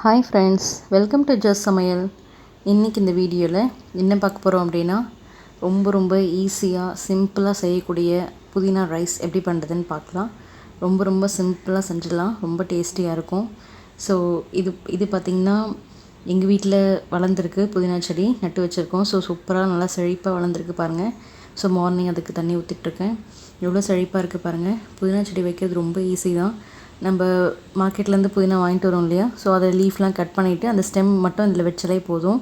Hi friends, welcome to just சமையல். இன்றைக்கி இந்த வீடியோவில் என்ன பார்க்க போகிறோம் அப்படின்னா, ரொம்ப ஈஸியாக சிம்பிளாக செய்யக்கூடிய புதினா ரைஸ் எப்படி பண்ணுறதுன்னு பார்க்கலாம். ரொம்ப சிம்பிளாக செஞ்சிடலாம், ரொம்ப டேஸ்டியாக இருக்கும். ஸோ இது பார்த்திங்கன்னா எங்கள் வீட்டில் வளர்ந்துருக்கு, புதினா செடி நட்டு வச்சுருக்கோம். ஸோ சூப்பராக நல்லா செழிப்பாக வளர்ந்துருக்கு பாருங்கள். ஸோ மார்னிங் அதுக்கு தண்ணி ஊற்றிட்டுருக்கேன். எவ்வளோ செழிப்பாக இருக்குது பாருங்கள். புதினா செடி வைக்கிறது ரொம்ப ஈஸி தான். நம்ம மார்க்கெட்லேருந்து புதினா வாங்கிட்டு வரோம் இல்லையா, ஸோ அதை லீஃப்லாம் கட் பண்ணிவிட்டு அந்த ஸ்டெம் மட்டும் இதில் வச்சாலே போதும்,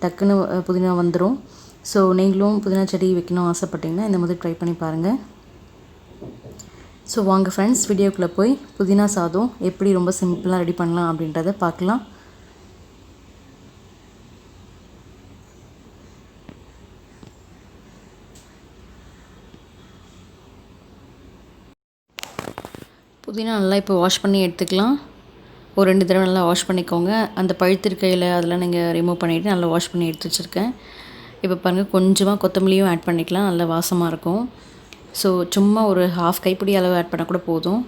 டக்குன்னு புதினா வந்துடும். ஸோ நீங்களும் புதினா செடி வைக்கணும் ஆசைப்பட்டிங்கன்னா இந்த மாதிரி ட்ரை பண்ணி பாருங்கள். ஸோ வாங்க ஃப்ரெண்ட்ஸ், வீடியோக்குள்ளே போய் புதினா சாதம் எப்படி ரொம்ப சிம்பிளாக ரெடி பண்ணலாம் அப்படின்றத பார்க்கலாம். புதினா நல்லா இப்போ வாஷ் பண்ணி எடுத்துக்கலாம். ஒரு 2 தடவை நல்லா வாஷ் பண்ணிக்கோங்க. அந்த பழுத்திருக்கையில் அதெல்லாம் நீங்கள் ரிமூவ் பண்ணிவிட்டு நல்லா வாஷ் பண்ணி எடுத்து வச்சுருக்கேன். இப்போ பாருங்கள், கொஞ்சமாக கொத்தமல்லியும் ஆட் பண்ணிக்கலாம், நல்லா வாசமாக இருக்கும். ஸோ சும்மா ஒரு ஹாஃப் கைப்பிடி அளவு ஆட் பண்ணால் கூட போதும்.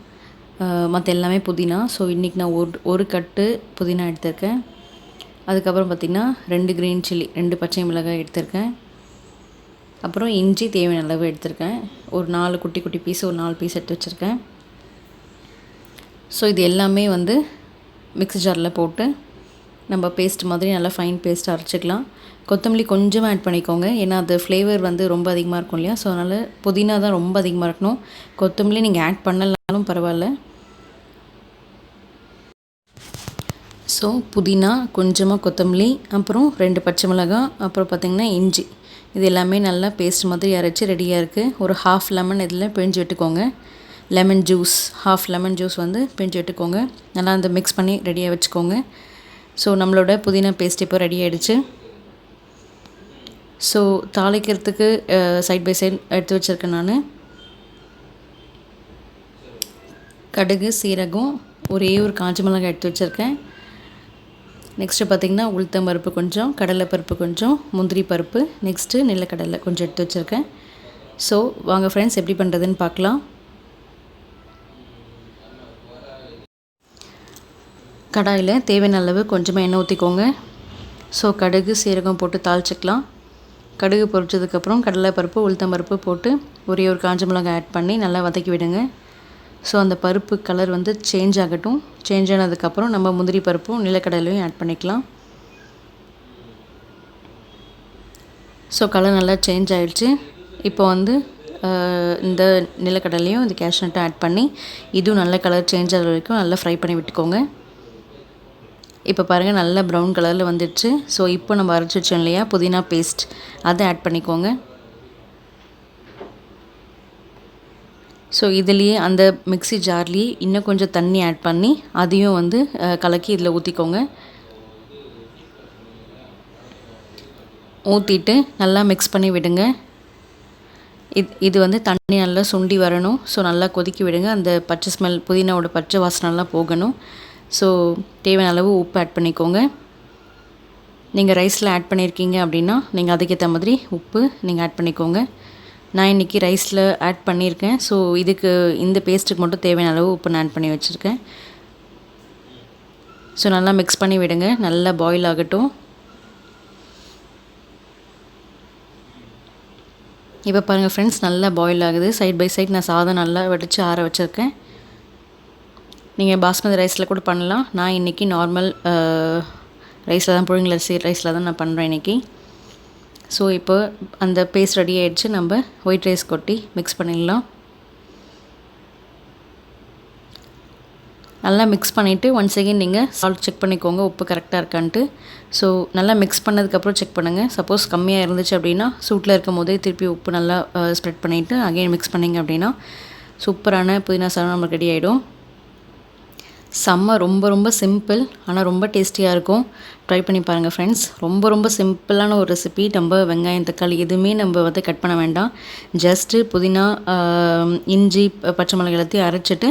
மற்ற எல்லாமே புதினா. ஸோ இன்றைக்கி நான் ஒரு கட்டு புதினா எடுத்திருக்கேன். அதுக்கப்புறம் பார்த்திங்கன்னா 2 க்ரீன் சில்லி, 2 பச்சை மிளகாய் எடுத்திருக்கேன். அப்புறம் இஞ்சி தேவையான அளவு எடுத்திருக்கேன். ஒரு 4 குட்டி பீஸ், ஒரு 4 பீஸ் எடுத்து வச்சுருக்கேன். ஸோ இது எல்லாமே வந்து மிக்ஸி ஜாரில் போட்டு நம்ம பேஸ்ட் மாதிரி நல்லா ஃபைன் பேஸ்ட்டாக அரைச்சிக்கலாம். கொத்தமல்லி கொஞ்சமாக ஆட் பண்ணிக்கோங்க, ஏன்னா அது ஃப்ளேவர் வந்து ரொம்ப அதிகமாக இருக்கும் இல்லையா. ஸோ அதனால் புதினா தான் ரொம்ப அதிகமாக இருக்கணும். கொத்தமல்லி நீங்கள் ஆட் பண்ணலனாலும் பரவாயில்ல. ஸோ புதினா, கொஞ்சமாக கொத்தமல்லி, அப்புறம் 2 பச்சை மிளகாய், அப்புறம் பார்த்திங்கன்னா இஞ்சி, இது எல்லாமே நல்லா பேஸ்ட் மாதிரி அரைச்சி ரெடியாக இருக்குது. ஒரு ஹாஃப் லெமன் இதில் பிழிஞ்சு விட்டுக்கோங்க. Lemon juice, half lemon juice வந்து பிழிஞ்சு விட்டுக்கோங்க. நல்லா அந்த மிக்ஸ் பண்ணி ரெடியாக வச்சுக்கோங்க. ஸோ நம்மளோட புதினா பேஸ்ட் இப்போ ரெடி ஆகிடுச்சு. ஸோ தாளிக்கிறதுக்கு சைட் பை சைட் எடுத்து வச்சுருக்கேன் நான். கடுகு, சீரகம், ஒரே ஒரு காஞ்ச மிளகாய் எடுத்து வச்சுருக்கேன். நெக்ஸ்ட்டு பார்த்திங்கன்னா உளுத்தம் பருப்பு கொஞ்சம், கடலைப்பருப்பு கொஞ்சம், முந்திரி பருப்பு, நெக்ஸ்ட்டு நிலக்கடலை கொஞ்சம் எடுத்து வச்சுருக்கேன். ஸோ வாங்க ஃப்ரெண்ட்ஸ், எப்படி பண்ணுறதுன்னு பார்க்கலாம். கடாயில் தேவையான அளவு கொஞ்சமாக எண்ணெய் ஊற்றிக்கோங்க. ஸோ கடுகு, சீரகம் போட்டு தாளிச்சிக்கலாம். கடுகு பொரிச்சதுக்கப்புறம் கடலைப்பருப்பு, உளுத்தம்பருப்பு போட்டு ஒரே ஒரு காஞ்ச மிளகாய் ஆட் பண்ணி நல்லா வதக்கி விடுங்க. ஸோ அந்த பருப்பு கலர் வந்து சேஞ்ச் ஆகட்டும். சேஞ்ச் ஆனதுக்கப்புறம் நம்ம முந்திரி பருப்பும் நிலக்கடலையும் ஆட் பண்ணிக்கலாம். ஸோ கலர் நல்லா சேஞ்ச் ஆகிடுச்சு. இப்போ வந்து இந்த நிலக்கடலையும் இந்த கேஷ்நட்டும் ஆட் பண்ணி இதுவும் நல்ல கலர் சேஞ்ச் ஆகிற வரைக்கும் நல்லா ஃப்ரை பண்ணி விட்டுக்கோங்க. இப்போ பாருங்கள், நல்லா ப்ரௌன் கலரில் வந்துடுச்சு. ஸோ இப்போ நம்ம அரைச்சி வச்சோம் இல்லையா புதினா பேஸ்ட், அதை ஆட் பண்ணிக்கோங்க. ஸோ இதுலேயே அந்த மிக்ஸி ஜார்லேயே இன்னும் கொஞ்சம் தண்ணி ஆட் பண்ணி அதையும் வந்து கலக்கி இதில் ஊற்றிக்கோங்க. ஊற்றிட்டு நல்லா மிக்ஸ் பண்ணி விடுங்க. இது வந்து தண்ணி நல்லா சுண்டி வரணும். ஸோ நல்லா கொதிக்க விடுங்க. அந்த பச்சை ஸ்மெல், புதினாவோட பச்சை வாசனைலாம் போகணும். ஸோ தேவையான அளவு உப்பு ஆட் பண்ணிக்கோங்க. நீங்கள் ரைஸில் ஆட் பண்ணியிருக்கீங்க அப்படின்னா நீங்கள் அதுக்கேற்ற மாதிரி உப்பு நீங்கள் ஆட் பண்ணிக்கோங்க. நான் இன்றைக்கி ரைஸில் ஆட் பண்ணியிருக்கேன். ஸோ இதுக்கு இந்த பேஸ்ட்டுக்கு மட்டும் தேவையான அளவு உப்பு நான் ஆட் பண்ணி வச்சுருக்கேன். ஸோ நல்லா மிக்ஸ் பண்ணி விடுங்க. நல்லா பாயில் ஆகட்டும். இப்போ பாருங்கள் ஃப்ரெண்ட்ஸ், நல்லா பாயில் ஆகுது. சைட் பை சைட் நான் சாதம் நல்லா வடித்து ஆற வச்சுருக்கேன். நீங்கள் பாஸ்மதி ரைஸில் கூட பண்ணலாம். நான் இன்றைக்கி நார்மல் ரைஸில் தான், புழுங்கல் அரிசி ரைஸில் தான் நான் பண்ணுறேன் இன்றைக்கி. ஸோ இப்போ அந்த பேஸ்ட் ரெடி ஆகிடுச்சு. நம்ம ஒயிட் ரைஸ் கொட்டி மிக்ஸ் பண்ணிடலாம். நல்லா மிக்ஸ் பண்ணிவிட்டு ஒன்ஸ் அகெயின் நீங்கள் சால்ட் செக் பண்ணிக்கோங்க, உப்பு கரெக்டாக இருக்கான்ட்டு. ஸோ நல்லா மிக்ஸ் பண்ணதுக்கப்புறம் செக் பண்ணுங்கள். சப்போஸ் கம்மியாக இருந்துச்சு அப்படின்னா சூட்டில் இருக்கும் போதே திருப்பி உப்பு நல்லா ஸ்ப்ரெட் பண்ணிவிட்டு அகெயின் மிக்ஸ் பண்ணிங்க அப்படின்னா சூப்பரான புதினா சாதம் நமக்கு ரெடி ஆகிடும். செம்ம ரொம்ப சிம்பிள், ஆனால் ரொம்ப டேஸ்டியாக இருக்கும். ட்ரை பண்ணி பாருங்கள் ஃப்ரெண்ட்ஸ். ரொம்ப சிம்பிளான ஒரு ரெசிபி. நம்ம வெங்காயம், தக்காளி எதுவுமே நம்ம வந்து கட் பண்ண வேண்டாம். ஜஸ்ட்டு புதினா, இஞ்சி, பச்சை மிளகாய் எல்லாத்தையும் அரைச்சிட்டு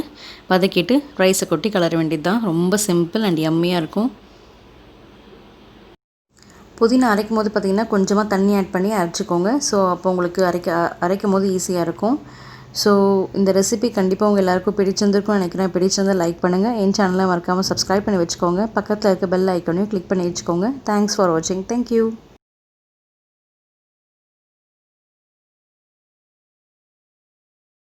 வதக்கிட்டு ரைஸை கொட்டி கலர வேண்டியது தான். ரொம்ப சிம்பிள் அண்ட் யம்மியாக இருக்கும். புதினா அரைக்கும் போது பார்த்திங்கன்னா கொஞ்சமாக தண்ணி ஆட் பண்ணி அரைச்சிக்கோங்க. ஸோ அப்போ உங்களுக்கு அரைக்கும் போது ஈஸியாக இருக்கும். ஸோ இந்த ரெசிபி கண்டிப்பாக உங்கள் எல்லாருக்கும் பிடிச்சிருந்துருக்கும்னு நினைக்கிறேன். பிடிச்சிருந்தால் லைக் பண்ணுங்கள். என் சேனலை மறக்காமல் சப்ஸ்கிரைப் பண்ணி வச்சுக்கோங்க. பக்கத்தில் இருக்க பெல் ஐக்கானையும் கிளிக் பண்ணி வச்சுக்கோங்க. தேங்க்ஸ் ஃபார் வாட்சிங். தேங்க்யூ.